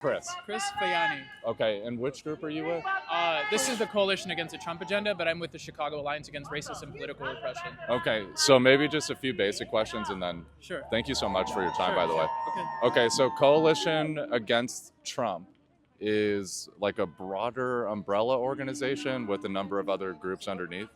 Chris. Chris Faayani. Okay, and which group are you with? This is the Coalition Against the Trump Agenda, but I'm with the Chicago Alliance Against Racist and Political Repression. Okay, so maybe just a few basic questions and then Sure. thank you so much for your time, Sure, by the way. Okay. Okay, so Coalition Against Trump is like a broader umbrella organization with a number of other groups underneath.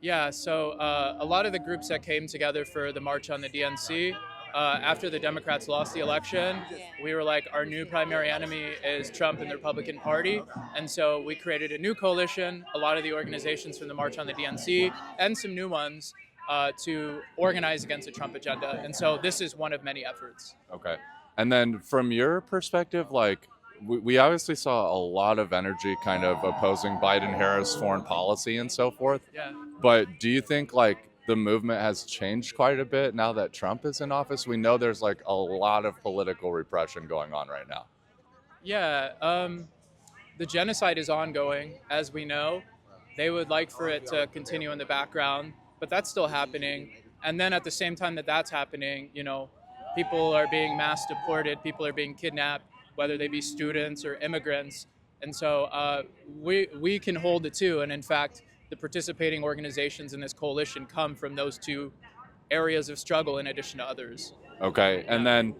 Yeah, so a lot of the groups that came together for the March on the DNC, after the Democrats lost the election, we were like, our new primary enemy is Trump and the Republican Party. And so we created a new coalition, a lot of the organizations from the March on the DNC, and some new ones to organize against the Trump agenda. And so this is one of many efforts. Okay. And then from your perspective, like, we obviously saw a lot of energy kind of opposing Biden Harris foreign policy and so forth. Yeah. But do you think like the movement has changed quite a bit now that Trump is in office? We know there's like a lot of political repression going on right now. Yeah, the genocide is ongoing, as we know. They would like for it to continue in the background, but that's still happening. And then at the same time that that's happening, people are being mass deported, people are being kidnapped, whether they be students or immigrants. And so we can hold the two. And in fact, the participating organizations in this coalition come from those two areas of struggle in addition to others. Okay. And then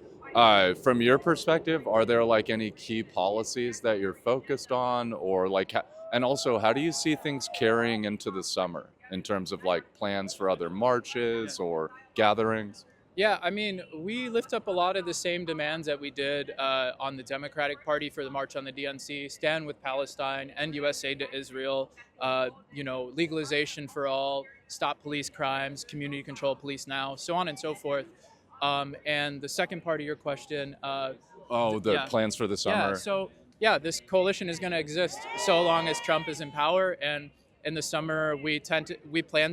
from your perspective, are there like any key policies that you're focused on or like, and also how do you see things carrying into the summer in terms of like plans for other marches or gatherings? Yeah, I mean, we lift up a lot of the same demands that we did on the Democratic Party for the March on the DNC, stand with Palestine, end U.S. aid to Israel, legalization for all, stop police crimes, community control police now, so on and so forth. And the second part of your question. Plans for the summer. This coalition is going to exist so long as Trump is in power. And in the summer, we plan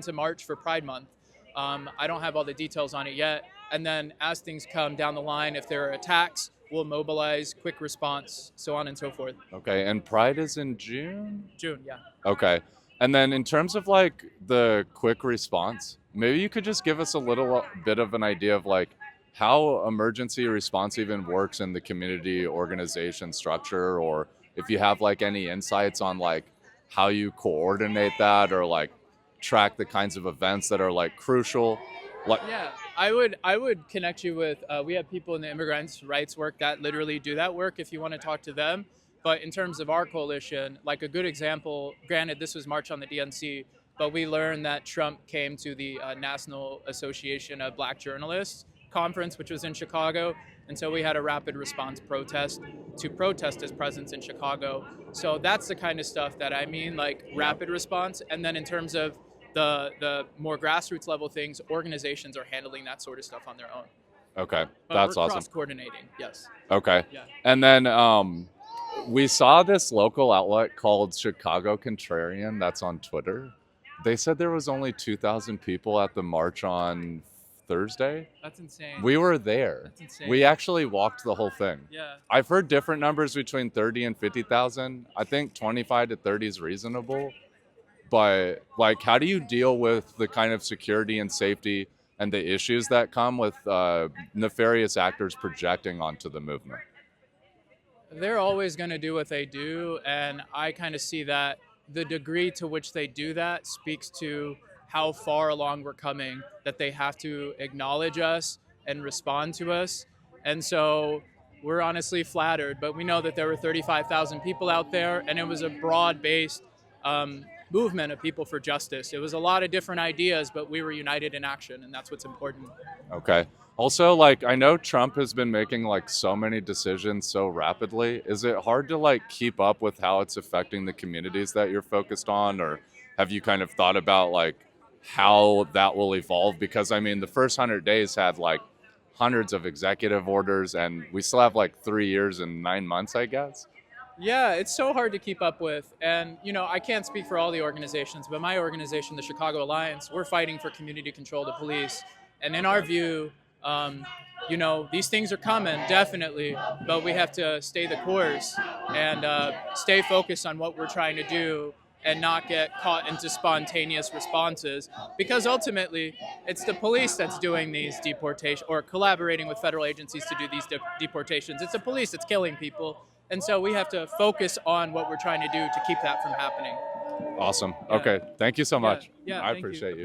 to march for Pride Month. I don't have all the details on it yet. And then as things come down the line, if there are attacks, we'll mobilize quick response, so on and so forth. Okay, and Pride is in June? June, yeah. Okay. And then in terms of like the quick response, maybe you could just give us a little bit of an idea of like how emergency response even works in the community organization structure, or if you have like any insights on like how you coordinate that or like track the kinds of events that are like crucial. Yeah, I would connect you with, we have people in the immigrants' rights work that literally do that work if you want to talk to them. But in terms of our coalition, like a good example, granted this was March on the DNC, but we learned that Trump came to the National Association of Black Journalists conference, which was in Chicago. And so we had a rapid response protest to protest his presence in Chicago. So that's the kind of stuff that I mean, like rapid response. And then in terms of the more grassroots level things, organizations are handling that sort of stuff on their own. Okay, But that's we're awesome. Cross-coordinating, yes. Okay. Yeah. And then we saw this local outlet called Chicago Contrarian that's on Twitter. They said there was only 2,000 people at the march on Thursday. That's insane. We were there. That's insane. We actually walked the whole thing. Yeah. I've heard different numbers between 30 and 50,000. I think 25 to 30 is reasonable. But like, how do you deal with the kind of security and safety and the issues that come with nefarious actors projecting onto the movement? They're always going to do what they do, and I kind of see that the degree to which they do that speaks to how far along we're coming, that they have to acknowledge us and respond to us. And so we're honestly flattered, but we know that there were 35,000 people out there, and it was a broad-based movement of people for justice. It was a lot of different ideas, but we were united in action, and that's what's important. Okay. Also, like, I know Trump has been making like so many decisions so rapidly. Is it hard to like keep up with how it's affecting the communities that you're focused on, or have you kind of thought about like how that will evolve? Because I mean, the first 100 days had like hundreds of executive orders, and we still have like 3 years and 9 months, I guess. Yeah, it's so hard to keep up with. And, I can't speak for all the organizations, but my organization, the Chicago Alliance, we're fighting for community control of the police. And in our view, these things are coming, definitely, but we have to stay the course and stay focused on what we're trying to do and not get caught into spontaneous responses, because ultimately it's the police that's doing these deportations or collaborating with federal agencies to do these deportations. It's the police that's killing people. And so we have to focus on what we're trying to do to keep that from happening. Awesome. Yeah. Okay. Thank you so Yeah, much. yeah, I thank you. appreciate you.